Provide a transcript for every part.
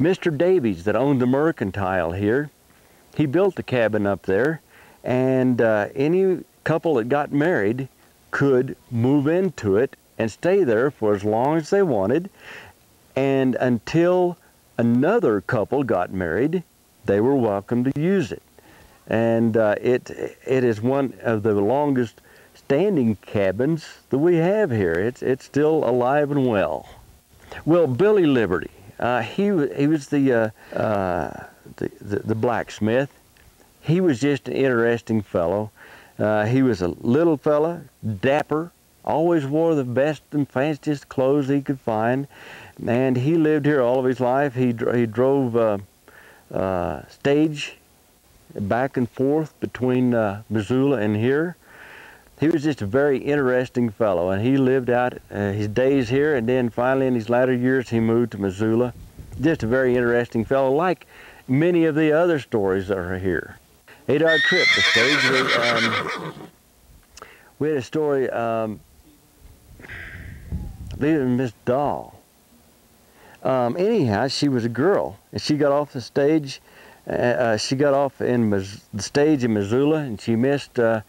Mr. Davies, that owned the mercantile here, he built the cabin up there, and any couple that got married could move into it and stay there for as long as they wanted, and until another couple got married, they were welcome to use it. And it is one of the longest standing cabins that we have here. It's still alive and well. Well, Billy Liberty, he was the blacksmith. He was just an interesting fellow. He was a little fella, dapper, always wore the best and fanciest clothes he could find, and he lived here all of his life. He drove stage back and forth between Missoula and here. He was just a very interesting fellow, and he lived out his days here, and then finally in his latter years he moved to Missoula. Just a very interesting fellow, like many of the other stories that are here. 8-hour trip, the stage. We had a story, I believe it was Miss Doll. Anyhow, she was a girl, and she got off the stage. She got off in the stage in Missoula, and she missed the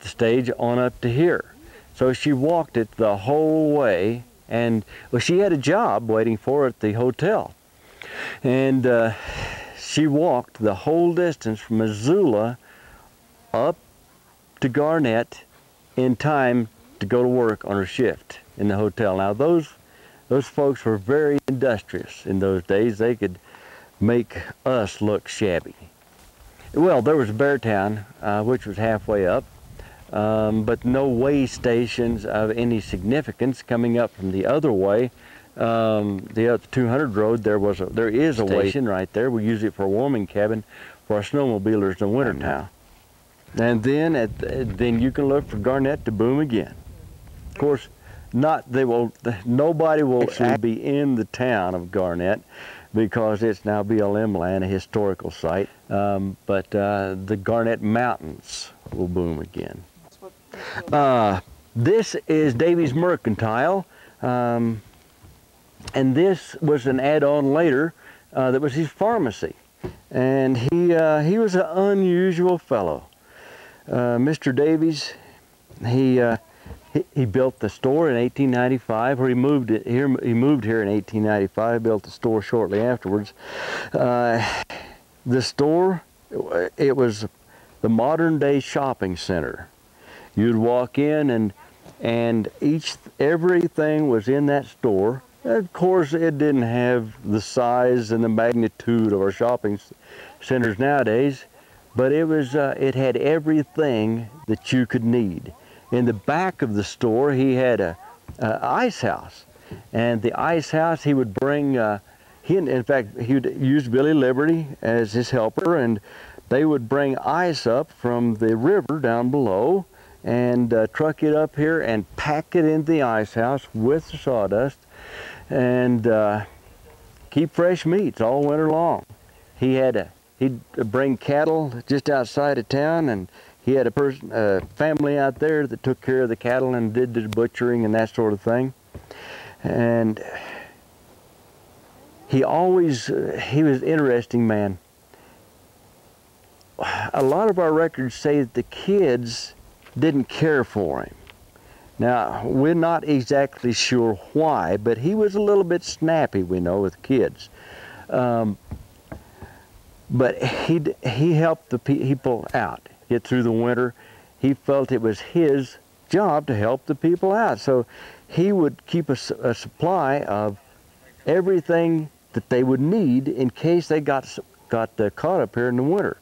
stage on up to here. So she walked it the whole way, and well, she had a job waiting for her at the hotel. And she walked the whole distance from Missoula up to Garnett in time to go to work on her shift in the hotel. Now those folks were very industrious in those days. They could make us look shabby. Well, there was Beartown, which was halfway up, but no way stations of any significance coming up from the other way. The other 200 road, there is a station right there. We use it for a warming cabin for our snowmobilers in the wintertime. And then you can look for Garnett to boom again. Of course, nobody will actually be in the town of Garnett, because it's now BLM land, a historical site. But the Garnett Mountains will boom again. This is Davies Mercantile, and this was an add-on later that was his pharmacy. And he was an unusual fellow. Mr. Davies, he built the store in 1895, or he moved here in 1895, built the store shortly afterwards. The store, it was the modern day shopping center. You'd walk in and everything was in that store. Of course, it didn't have the size and the magnitude of our shopping centers nowadays, but it had everything that you could need. In the back of the store, he had a ice house, and the ice house he would bring. In fact, he would use Billy Liberty as his helper, and they would bring ice up from the river down below, and truck it up here and pack it into the ice house with the sawdust, and keep fresh meats all winter long. He'd bring cattle just outside of town, and he had a family out there that took care of the cattle and did the butchering and that sort of thing. And he was an interesting man. A lot of our records say that the kids didn't care for him. Now, we're not exactly sure why, but he was a little bit snappy, we know, with kids. But he helped the people out, get through the winter. He felt it was his job to help the people out. So he would keep a supply of everything that they would need in case they got caught up here in the winter.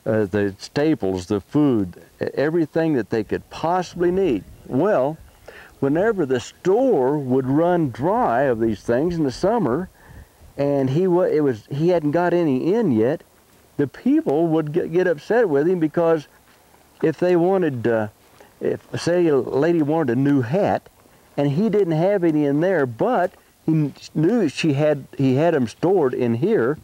The staples, the food, everything that they could possibly need. Well, whenever the store would run dry of these things in the summer, and he hadn't got any in yet, the people would get upset with him, because if they wanted, say a lady wanted a new hat, and he didn't have any in there, but he knew he had them stored in here,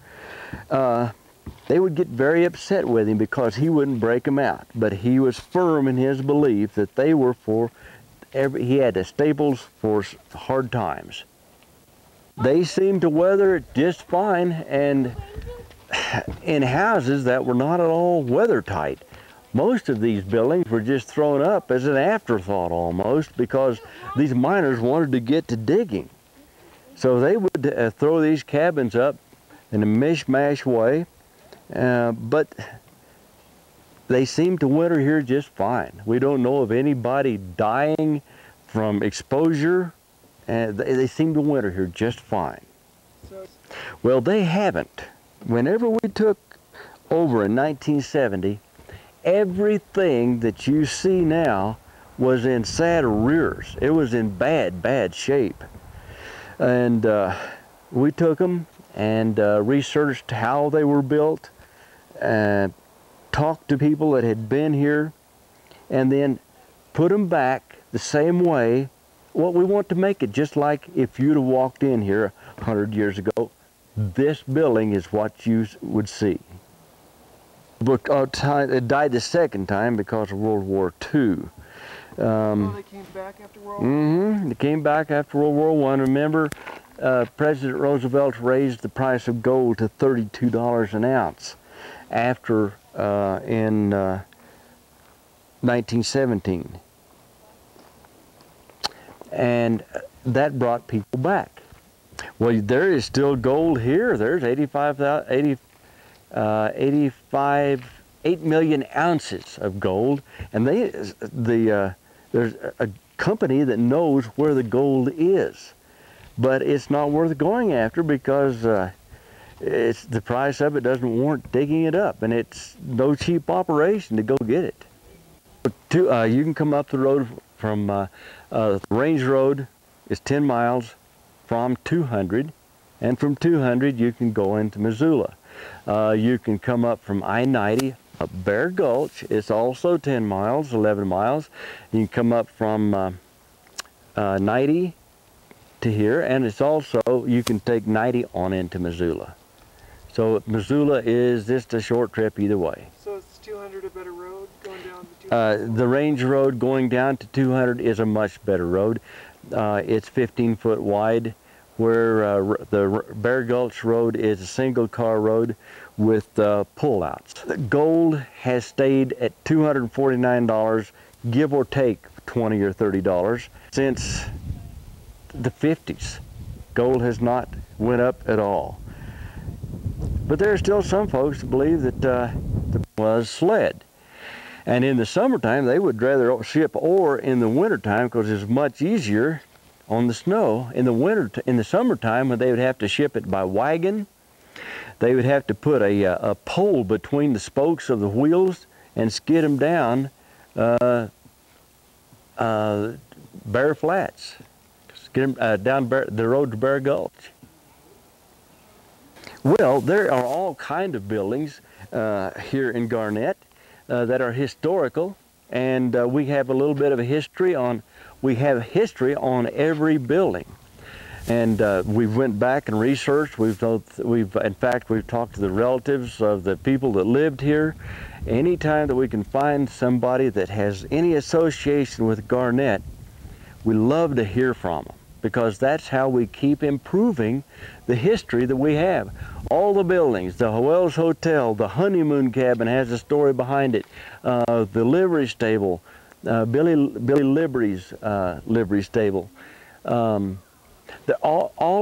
they would get very upset with him because he wouldn't break them out. But he was firm in his belief that they were he had the staples for hard times. they seem to weather it just fine, and in houses that were not at all weather tight. Most of these buildings were just thrown up as an afterthought almost, because these miners wanted to get to digging. So they would throw these cabins up in a mishmash way, but they seem to winter here just fine. We don't know of anybody dying from exposure, and they seem to winter here just fine. Well, they haven't. Whenever we took over in 1970, everything that you see now was in sad arrears. It was in bad shape. And we took them and researched how they were built, talked to people that had been here, and then put them back the same way. Well, we want to make it just like if you'd have walked in here 100 years ago. This building is what you would see. It died the second time because of World War II. They came back after World War I? They came back after World War I. Remember, President Roosevelt raised the price of gold to $32 an ounce after in 1917. And that brought people back. Well, there is still gold here. There's 8 million ounces of gold, and there's a company that knows where the gold is, but it's not worth going after because it's the price of it doesn't warrant digging it up, and it's no cheap operation to go get it. You can come up the road from the Range Road is 10 miles from 200, and from 200 you can go into Missoula. You can come up from I-90 up Bear Gulch. It's also 10 miles, 11 miles. You can come up from 90 to here, and it's also, you can take 90 on into Missoula. So Missoula is just a short trip either way. So is 200 a better road going down to 200? The Range Road going down to 200 is a much better road. It's 15 foot wide, where the Bear Gulch Road is a single car road with pullouts. The gold has stayed at $249, give or take $20 or $30, since the 50s. Gold has not went up at all. But there are still some folks that believe that it was sled. And in the summertime, they would rather ship ore in the wintertime because it's much easier on the snow. In the summertime, when they would have to ship it by wagon, they would have to put a pole between the spokes of the wheels and skid them down Bear Flats, skid them down the road to Bear Gulch. Well, there are all kinds of buildings here in Garnett that are historical, and we have a little bit of a history on. We have history on every building, and we went back and researched. In fact, we've talked to the relatives of the people that lived here. Anytime that we can find somebody that has any association with Garnett, we love to hear from them, because that's how we keep improving the history that we have. All the buildings, the Wells Hotel, the honeymoon cabin has a story behind it, the livery stable, Billy Liberty's livery stable. All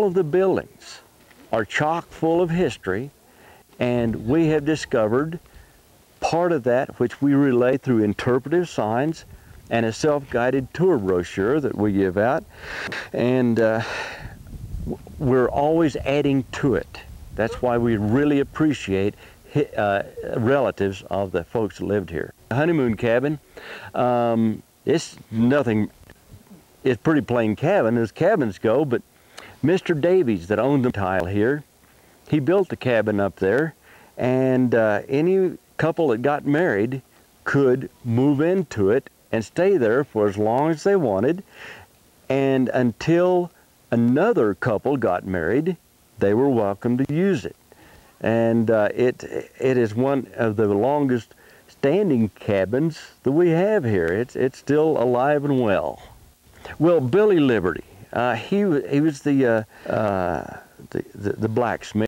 of the buildings are chock full of history, and we have discovered part of that which we relay through interpretive signs and a self-guided tour brochure that we give out, and we're always adding to it. That's why we really appreciate relatives of the folks that lived here. The honeymoon cabin, it's nothing, it's pretty plain cabin as cabins go, but Mr. Davies that owned the tile here, he built the cabin up there, and any couple that got married could move into it and stay there for as long as they wanted, and until another couple got married, they were welcome to use it. And it is one of the longest standing cabins that we have here. It's still alive and well. Well, Billy Liberty, He was the blacksmith.